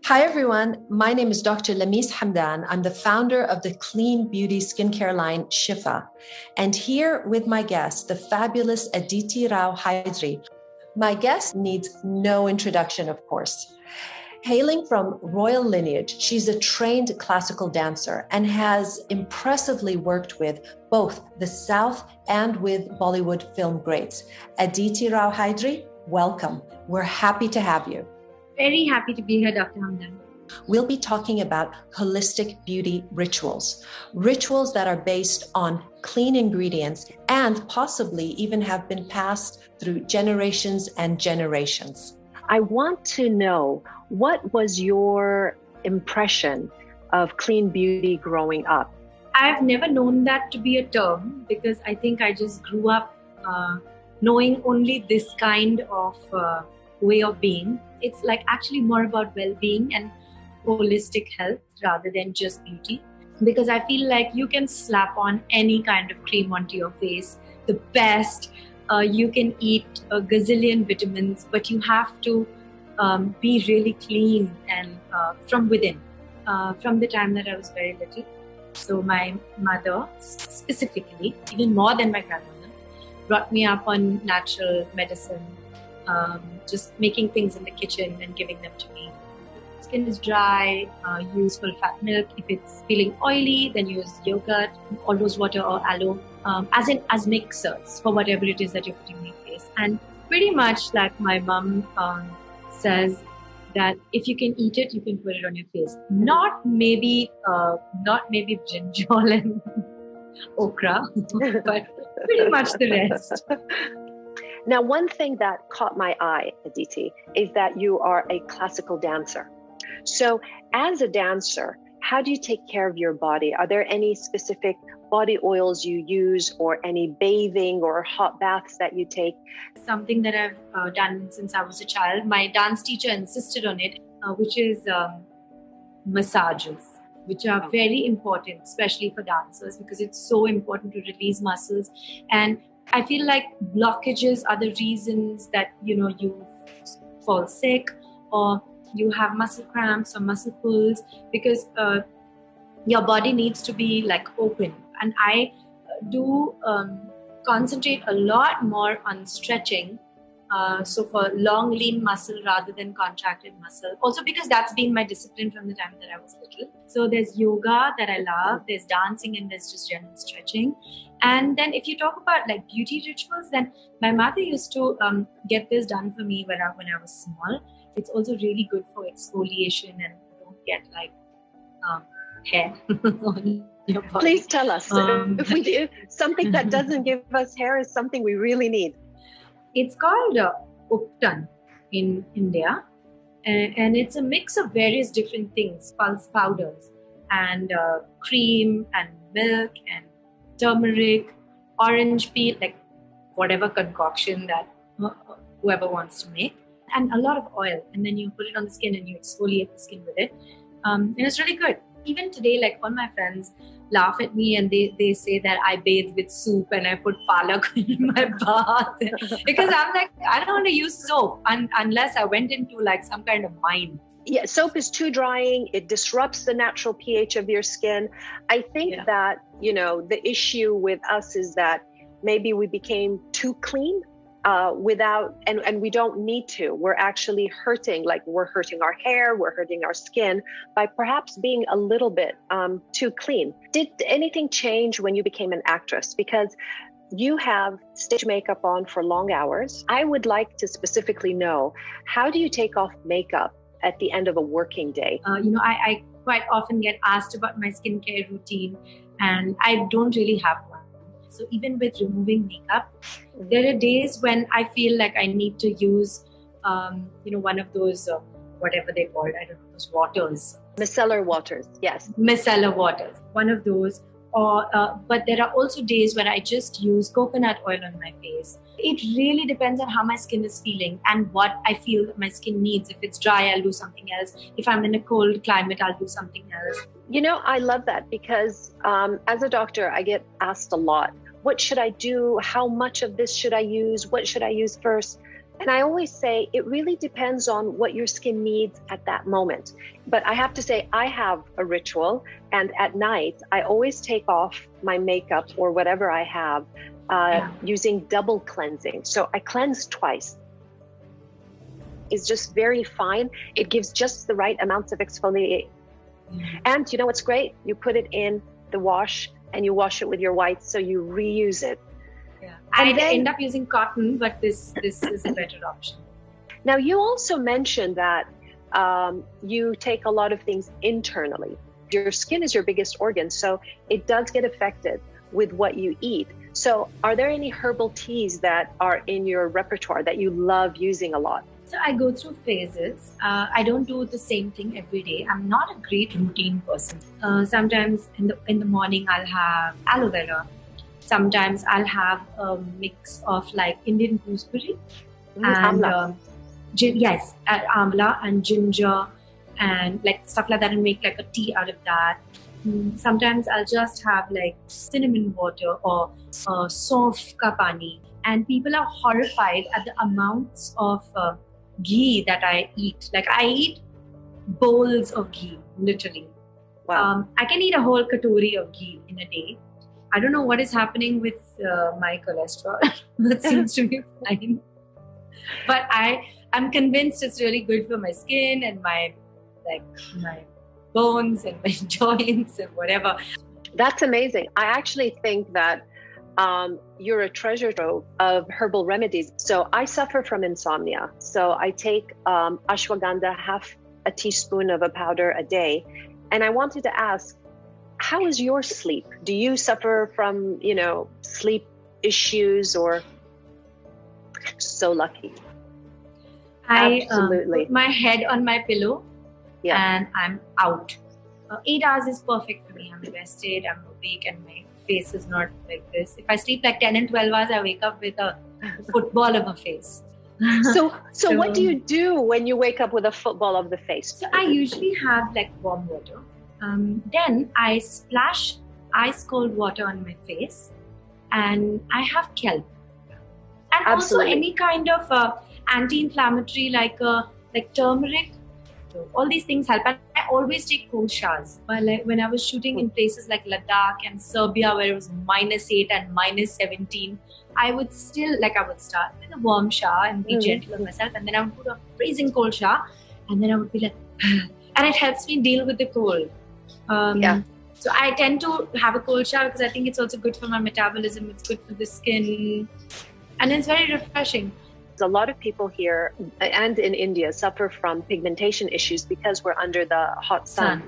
Hi, everyone. My name is Dr. Lamis Hamdan. I'm the founder of the clean beauty skincare line, Shifa. And here with my guest, the fabulous Aditi Rao Hydri. My guest needs no introduction, of course. Hailing from royal lineage, she's a trained classical dancer and has impressively worked with both the South and with Bollywood film greats. Aditi Rao Hydri, welcome. We're happy to have you. Very happy to be here, Dr. Hamdan. We'll be talking about holistic beauty rituals that are based on clean ingredients and possibly even have been passed through generations and generations. I want to know, what was your impression of clean beauty growing up? I've never known that to be a term because I think I just grew up knowing only this kind of way of being. It's like actually more about well-being and holistic health rather than just beauty, because I feel like you can slap on any kind of cream onto your face, the best, you can eat a gazillion vitamins, but you have to be really clean and from within, from the time that I was very little. So my mother specifically, even more than my grandmother, brought me up on natural medicine, just making things in the kitchen and giving them to me. Skin is dry, use full fat milk. If it's feeling oily, then use yogurt, or rose water or aloe, as mixers for whatever it is that you're putting in your face. And pretty much like my mom says that if you can eat it, you can put it on your face. Not maybe brinjal and okra, but pretty much the rest. Now, one thing that caught my eye, Aditi, is that you are a classical dancer. So as a dancer, how do you take care of your body? Are there any specific body oils you use, or any bathing or hot baths that you take? Something that I've done since I was a child. My dance teacher insisted on it, which is massages, which are very important, especially for dancers, because it's so important to release muscles. And I feel like blockages are the reasons that, you fall sick or you have muscle cramps or muscle pulls, because your body needs to be like open. And I do concentrate a lot more on stretching. So for long, lean muscle rather than contracted muscle. Also because that's been my discipline from the time that I was little. So there's yoga that I love, there's dancing, and there's just general stretching. And then if you talk about like beauty rituals, then my mother used to get this done for me when I was small. It's also really good for exfoliation and you don't get like hair on your body. Please tell us. If we do something that doesn't give us hair is something we really need. It's called Uptan in India, and it's a mix of various different things, pulse powders and cream and milk and turmeric, orange peel, like whatever concoction that whoever wants to make, and a lot of oil. And then you put it on the skin and you exfoliate the skin with it. And it's really good. Even today, like all my friends laugh at me and they say that I bathe with soup and I put palak in my bath, because I'm like, I don't want to use soap unless I went into like some kind of mine. Yeah, soap is too drying. It disrupts the natural pH of your skin. I think that, the issue with us is that maybe we became too clean without, and we don't need to. We're actually hurting, like we're hurting our hair, we're hurting our skin by perhaps being a little bit too clean. Did anything change when you became an actress? Because you have stage makeup on for long hours. I would like to specifically know, how do you take off makeup at the end of a working day? I quite often get asked about my skincare routine, and I don't really have one. So even with removing makeup, there are days when I feel like I need to use, one of those, whatever they call it, I don't know, those waters. Micellar waters, yes. Micellar waters, one of those. But there are also days when I just use coconut oil on my face. It really depends on how my skin is feeling and what I feel that my skin needs. If it's dry, I'll do something else. If I'm in a cold climate, I'll do something else. I love that because as a doctor, I get asked a lot, what should I do? How much of this should I use? What should I use first? And I always say it really depends on what your skin needs at that moment. But I have to say, I have a ritual, and at night, I always take off my makeup or whatever I have using double cleansing. So I cleanse twice. It's just very fine. It gives just the right amounts of exfoliate. And you know what's great? You put it in the wash and you wash it with your whites, so you reuse it. I end up using cotton, but this is a better option. Now, you also mentioned that you take a lot of things internally. Your skin is your biggest organ, so it does get affected with what you eat. So are there any herbal teas that are in your repertoire that you love using a lot? So I go through phases. I don't do the same thing every day. I'm not a great routine person. Sometimes in the morning I'll have aloe vera. Sometimes I'll have a mix of like Indian gooseberry and amla and ginger and like stuff like that, and make like a tea out of that. Sometimes I'll just have like cinnamon water or saunf ka pani. And people are horrified at the amounts of ghee that I eat. Like I eat bowls of ghee, literally. Wow. I can eat a whole katori of ghee in a day. I don't know what is happening with my cholesterol. That seems to be fine. But I'm convinced it's really good for my skin and my bones and my joints and whatever. That's amazing. I actually think that you're a treasure trove of herbal remedies. So I suffer from insomnia. So I take ashwagandha, half a teaspoon of a powder a day. And I wanted to ask, how is your sleep? Do you suffer from, sleep issues or? So lucky. I put my head on my pillow and I'm out. 8 hours is perfect for me. I'm rested, I'm awake, and my face is not like this. If I sleep like 10 and 12 hours, I wake up with a football of a face. So what do you do when you wake up with a football of the face? So I usually have like warm water. Then I splash ice cold water on my face, and I have kelp. And Absolutely. Also any kind of anti-inflammatory like turmeric. So all these things help. And I always take cold showers. When I was shooting in places like Ladakh and Serbia, where it was -8 and -17, I would start with a warm shower and be gentle on myself, and then I would put a freezing cold shower, and then I would be like, and it helps me deal with the cold. So I tend to have a cold shower because I think it's also good for my metabolism. It's good for the skin, and it's very refreshing. A lot of people here and in India suffer from pigmentation issues because we're under the hot sun.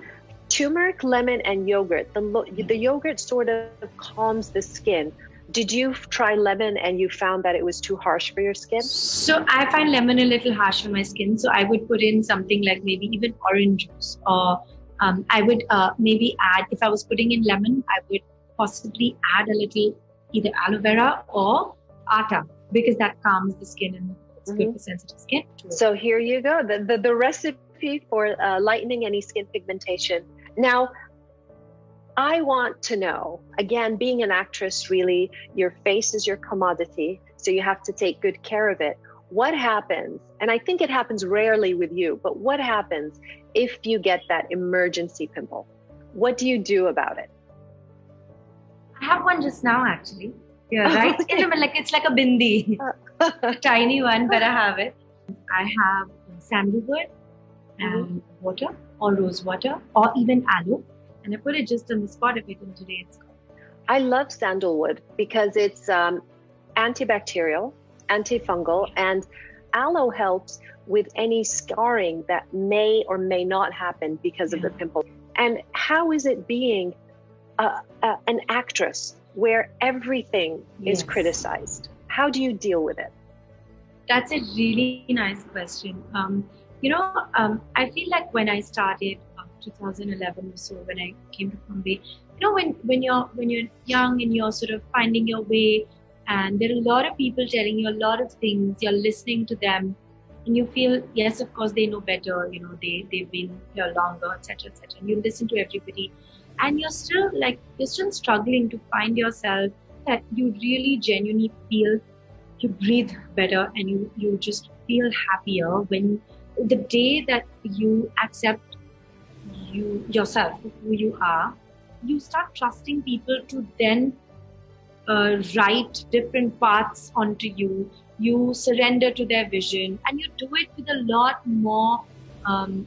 Turmeric, lemon, and yogurt. The yogurt sort of calms the skin. Did you try lemon and you found that it was too harsh for your skin? So I find lemon a little harsh for my skin. So I would put in something like maybe even orange juice, or I would maybe add, if I was putting in lemon, I would possibly add a little either aloe vera or atta, because that calms the skin and it's good for sensitive skin too. So here you go, the recipe for lightening any skin pigmentation. Now, I want to know, again, being an actress, really, your face is your commodity, so you have to take good care of it. What happens, and I think it happens rarely with you, but what happens if you get that emergency pimple? What do you do about it? I have one just now, actually. Yeah, right in the middle, like it's like a bindi, a tiny one, but I have it. I have sandalwood and water, or rose water, or even aloe, and I put it just on the spot of it, and today it's gone. I love sandalwood because it's antibacterial, antifungal, and aloe helps with any scarring that may or may not happen because of the pimple. And how is it being an actress where everything is criticized? How do you deal with it? That's a really nice question. I feel like when I started 2011 or so, when I came to Bombay, when you're young and you're sort of finding your way, and there are a lot of people telling you a lot of things, you're listening to them, and you feel, yes, of course they know better, they've been here longer, etc., etc. And you listen to everybody, and you're still struggling to find yourself, that you really genuinely feel you breathe better, and you just feel happier when the day that you accept yourself, who you are, you start trusting people to then write different paths onto you. You surrender to their vision, and you do it with a lot more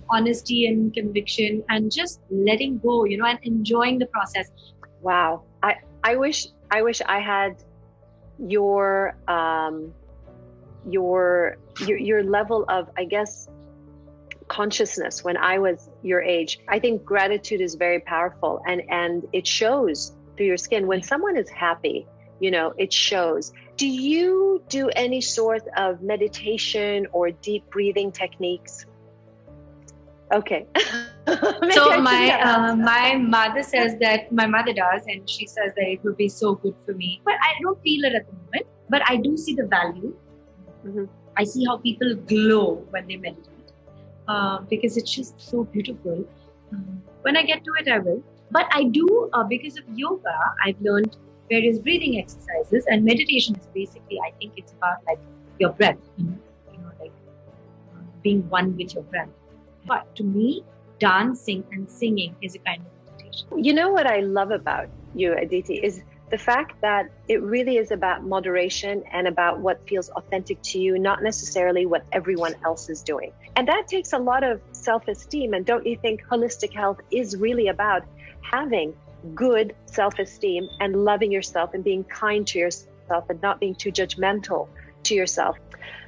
honesty and conviction, and just letting go, and enjoying the process. Wow. I wish I had your level of, I guess, consciousness when I was your age. I think gratitude is very powerful, and it shows through your skin. When someone is happy, it shows. Do you do any sort of meditation or deep breathing techniques? Okay. So my mother says that, my mother does, and she says that it would be so good for me. But I don't feel it at the moment. But I do see the value. Mm-hmm. I see how people glow when they meditate. Because it's just so beautiful. When I get to it, I will. But I do, because of yoga, I've learned various breathing exercises, and meditation is basically, I think it's about like your breath, like being one with your breath. But to me, dancing and singing is a kind of meditation. You know what I love about you, Aditi, is the fact that it really is about moderation and about what feels authentic to you, not necessarily what everyone else is doing. And that takes a lot of self-esteem. And don't you think holistic health is really about having good self-esteem and loving yourself and being kind to yourself and not being too judgmental to yourself?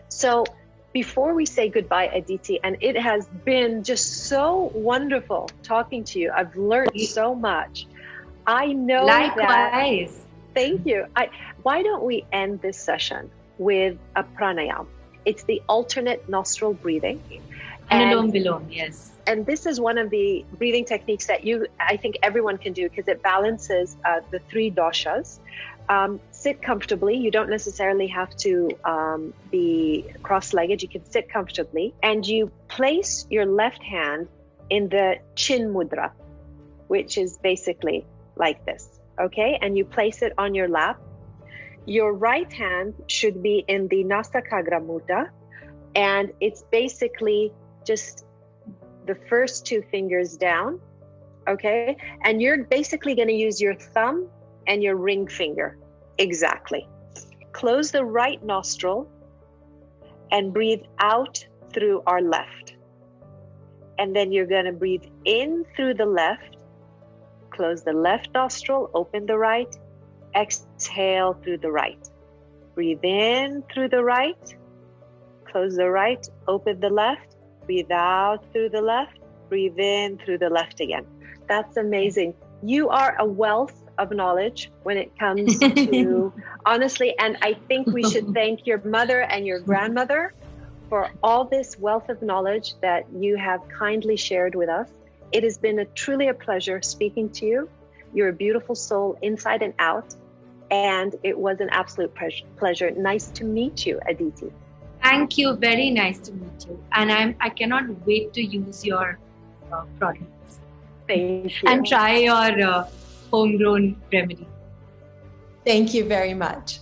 So before we say goodbye, Aditi, and it has been just so wonderful talking to you. I've learned so much. I know. Likewise. Thank you. Why don't we end this session with a pranayam? It's the alternate nostril breathing. Anulom Vilom, yes. And this is one of the breathing techniques that I think everyone can do, because it balances the three doshas. Sit comfortably. You don't necessarily have to be cross-legged. You can sit comfortably, and you place your left hand in the chin mudra, which is basically like this, okay? And you place it on your lap. Your right hand should be in the Nasakagra Mudra, and it's basically just the first two fingers down, okay? And you're basically going to use your thumb and your ring finger. Exactly. Close the right nostril and breathe out through our left. And then you're going to breathe in through the left. Close the left nostril, open the right, exhale through the right. Breathe in through the right, close the right, open the left, breathe out through the left, breathe in through the left again. That's amazing. You are a wealth of knowledge when it comes to, honestly, and I think we should thank your mother and your grandmother for all this wealth of knowledge that you have kindly shared with us. It has been truly a pleasure speaking to you. You're a beautiful soul inside and out, and it was an absolute pleasure. Nice to meet you, Aditi. Thank you. Very nice to meet you. And I cannot wait to use your products. Thank you. And try your homegrown remedy. Thank you very much.